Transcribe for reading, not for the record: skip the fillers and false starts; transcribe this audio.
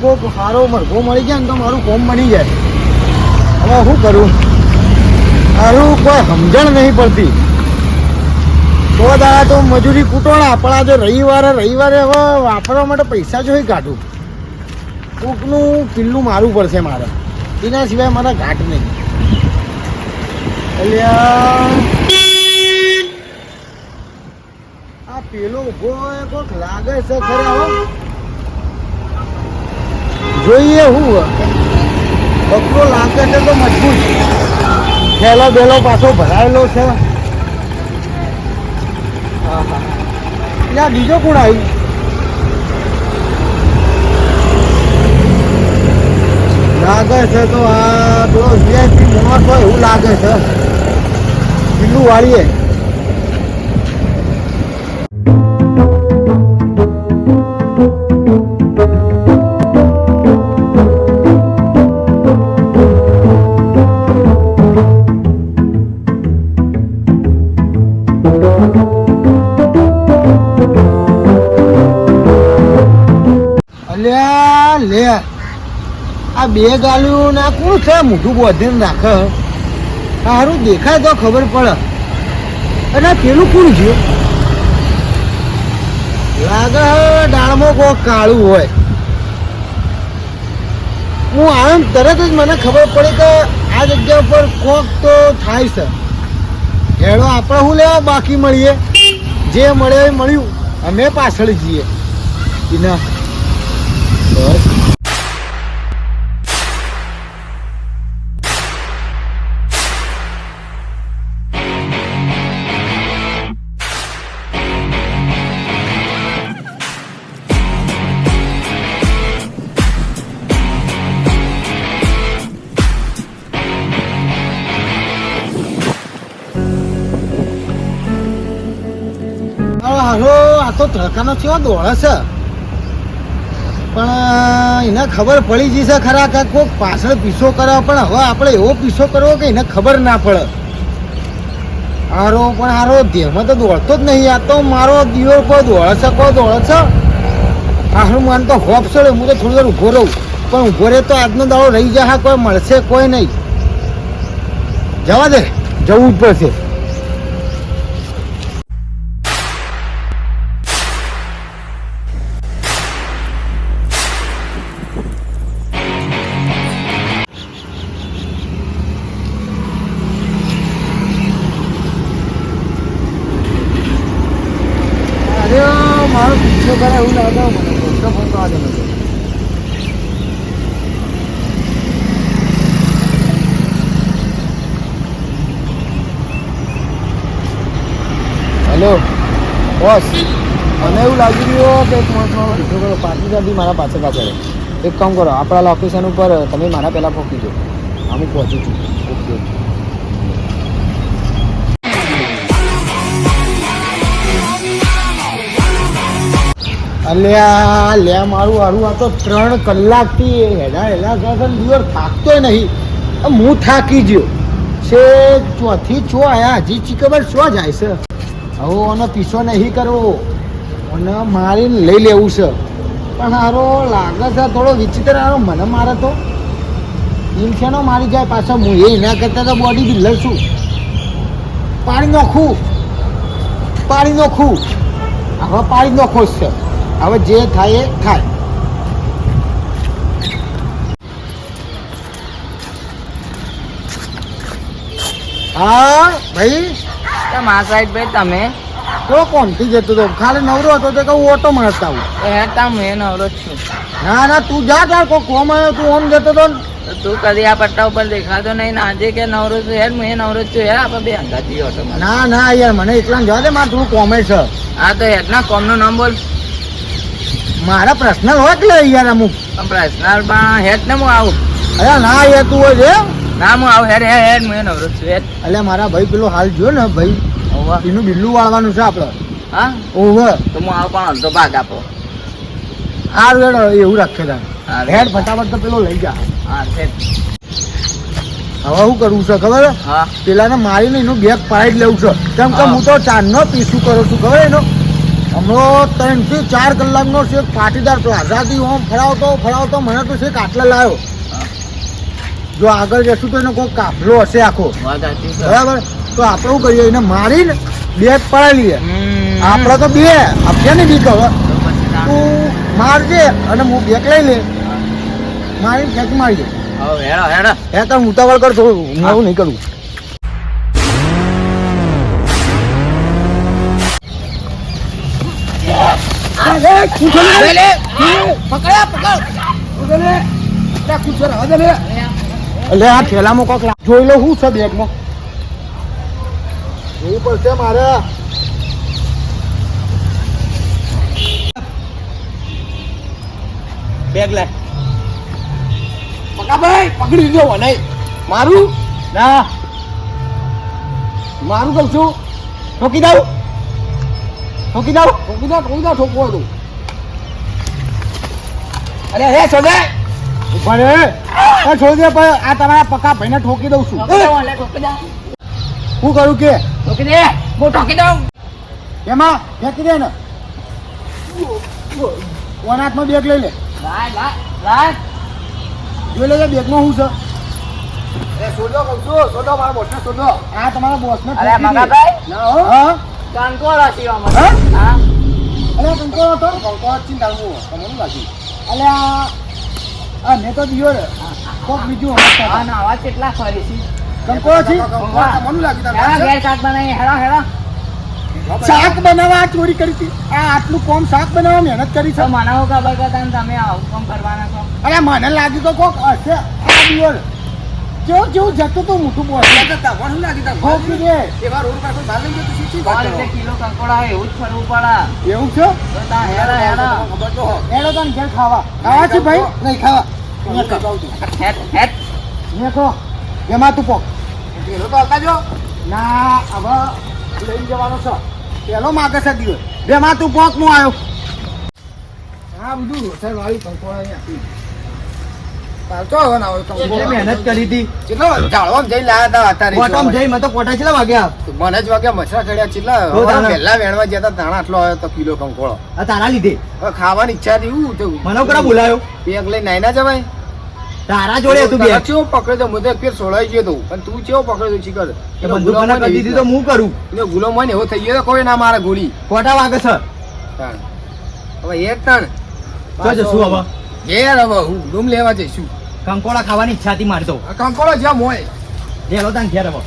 કોક સારો મરઘો મળી જાય ને તો મારું કોમ બની જાય. હવે શું કરું? મારું કોઈ સમજણ નહીં પડતી. તો દાડા તો મજૂરી કૂટોણા, પણ આ જો રવિવારે હવે વાપરવા માટે પૈસા જોઈ કાઢું. કોકનું કિલ્લું મારવું પડશે મારે, એના સિવાય મારા ઘાટ નહીં. આ પેલો ઉભો કોક લાગે છે ખરે. હવે જોઈએ હું બકરો લાગે છે તો મજબૂત. થેલો બેલો પાછો ભરાયેલો છે. હા હા, ત્યાં બીજો કોણ આવી? લાગે છે તો આ પેલો વીઆઈપી મોણસ હોય એવું લાગે છે. કિલ્લું વાળીએ લે આ બે ગાલું ના કોણ છે? મોઢું બોધીને રાખે, સારું દેખાય તો ખબર પડે. અને પેલું કોણ છે? લાગે ડાળમાં કોક કાળું હોય. હું આમ તરત જ મને ખબર પડે કે આ જગ્યા ઉપર કોક તો થાય છે. હેડો આપણે શું લેવા બાકી મળીએ? જે મળે એ મળ્યું, અમે પાછળ જઈએ. બસ હાલો, આ તો ટ્રકાનો કેવો દોડે છે. પણ એને ખબર પડી જશે ખરા કે કોઈક પાછળ પીછો કરે. પણ હવે આપણે એવો પીછો કરવો કે એને ખબર ના પડે. હારો ધ્યેમાં તો દોડતો જ નહીં. આ તો મારો દીવો કોઈ દોડે છે. હારું મને તો હોપ છે. હું તો થોડી વાર ઊભો રહું, પણ ઊભો રહે તો આજનો દાડો રહી જાય. કોઈ મળશે કોઈ નહીં. જવા દે, જવું જ પડશે. મારો પીછો કરે એવું લાગે મને. ફોન તો આજે નથી. હેલો બોસ, મને એવું લાગી રહ્યું કે એક માણસનો પીછો કરો. પાર્ટી મારા પાછળ. એક કામ કરો, આપણા લોકેશન ઉપર તમે મારા પહેલાં પહોંચી દો. હું પહોંચું છું. ઓકે. લે મારું હારું આ તો 3 કલાકથી હેલા દિવસ થાકતોય નહીં. હું થાકી ગયો છે. ચોથી ચો આયા હજી ખબર શું જાય છે. હવે આનો પીછો નહીં કરવો, અને મારીને લઈ લેવું છે. પણ હારો લાગે છે થોડો વિચિત્ર. હારો મને મારે તો ઇન્સાનો મારી જાય પાછા. હું એ ના કરતા તો બોડી બિલ્ડર છું. પાડી નાખું. હવે પાડી નાખો જ છે. હવે જે થાય એ થાય. હા ભાઈ, આ સાઈડ ભાઈ તમે તો કોણથી જતો હતો? ખાલી નવરો હતો તો હું ઓટો મારતા આવું. તમે નવરો જ છું. ના તું જા, તાર કોઈ કોમ આવ્યો, તું ઓમ જતો હતો ને. તું કદી આ પટ્ટા ઉપર દેખાતો નહીં. આજે કે નવરો છું યાર, મેં નવરો છું યાર. આપણે બે અંદાજી ઓટો. ના યાર, મને એકલા જવા દે. મારે થોડું કોમે છે. હા તો યાર ના કોમનું નામ બોલ. મારા પર્સનલ હોય કે યાર અમુક પર્સનલ માં હેડ ને હું આવું. અરે ના યાર, તું હોય છે. ના હું આવું હેડ મેં નવરો છું હેડ. એટલે મારા ભાઈ પેલો હાલ જો ને ભાઈ, એનું બિલ્લું વાળવાનું છે આપડે. હા ઓહો, તો હું આવું પણ અડધો ભાગ આપો. હારું હેડ, એવું રાખે તાર. હેડ ફટાફટ તો પેલો લઈ જા. હા હેડ. હવે શું કરવું છે ખબર? હા, પેલાને મારીને એનું બેગ પાડી લેવું છે. કેમ કે હું તો ચાંદનો પીસું કરું છું ખબર એનો. હમણાં 3 થી 4 કલાકનો શેક પાટીદાર પ્લાઝાથી ઓમ ફરાવતો મને તો શેક આટલા લાવ્યો. જો આગળ જશું તો એનો કોઈ કાફલો હશે આખો, વાત સાચી છે. બરાબર? તો આપણે શું કરીએ, એને મારીને બેગ પડાવી લઈએ. આપણે તો બે અભ્યાની બીક હવે. તો પછી ના. તું મારજે અને હું બેગ લઈ લે, મારીને ખેંચી મારી દે. હવે હેડો હેડો. એ તો ઉતાવળ કર, થોડું હું એવું નહીં કરું. એટલે આ થેલામાં કોક જોઈ લો શું છે બેગમાં. જોવું પડશે મારે. બેગ લે. પકાભાઈ પકડી લીધો મને. મારું ના, મારું કહું છું. ઠોકી દઉં ઠોકવો દઉં. અરે હે છોડે ઉભા રે. છોડી દે પણ આ તમારા પકા ભાઈને ઠોકી દઉં છું. ઠોકી દઉં, એટલે ઠોકી દઉં. શું કરું કે ઠોકી દે, હું ઠોકી દઉં. એમાં ફેંકી દે ને. કોના હાથમાં બેગ લઈ લે. લાય. જોઈ લેજે બેગમાં શું છે. શોધો કહું છું, શોધો મારા બોસને શોધો. આ તમારા બોસને અરે મગાભાઈ, હા કંકોડો સીવા મને. હા? હા. અરે કંકોડો હતો, કંકોડો ચિંતા તમને લાગી. અલે આ મેં તો દિયો રે કોક બીજું હા, ના, આવા કેટલા ફરી છે. કંકોડો છે. મને હેડા ઘેર શાક બનાવી, હેડા. શાક બનાવવા આ ચોરી કરી હતી. આ આટલું કોમ શાક બનાવવા મહેનત કરી છે. તો મને હું ખબર કે તમે આવું કામ કરવાના છો. અરે મને લાગ્યું તો કોક હશે. આ દિયો જેવું જતું તું મોટું બોસ કોણ એટલે કિલો કંકોડા હોય એવું જ ફરવું પડે. એવું છે. તો તા હેડા. એનો તો ઘેર ખાવા છે ભાઈ. નહીં ખાવા હેટ. મેકો એમાં તું પોક ના હવે લઈને જવાનો છે. પેલો માગે છે દિવસ બેમાં તું પોક નું આવ્યો. હા બધું રોસર વાળી કંકોડા અહીંયા મહેનત કરી હતી. જાળવામાં જઈ લાયા હતા કોટમ જઈ મને તો કોટા કેટલા વાગ્યા. મને જ વાગ્યા મચ્છરા ચડ્યા ચીલા હો, તાણા. પહેલા વેણવા જતા તાણા આટલો આવ્યો તો કિલો કંકોળો. આ તારા લીધે હવે ખાવાની ઈચ્છા હતી હું તો મને કરા બોલાયો. બેગ લઈ નાઈ ના જવાય. તારા જોડે હતું બે ચેવો પકડ્યો હું તો એક ફેર સોળાઈ ગયો તો પણ તું ચેવો પકડ્યો શીખર બંદૂક મને કરી દીધી તો હું કરું. ગુલો મને એવો થઈ ગયો તો કોઈ ના મારે ગોળી કોટા વાગે છે. તાણ. હવે એક તાણ તો જશું હવે. ઘેર હવે હું રૂમ લેવા જઈશું. કંકોડા ખાવાની ઈચ્છા હતી મારી તો. આ કંકોળો જ્યાં મોય જેલો તાન ઘેર હવે.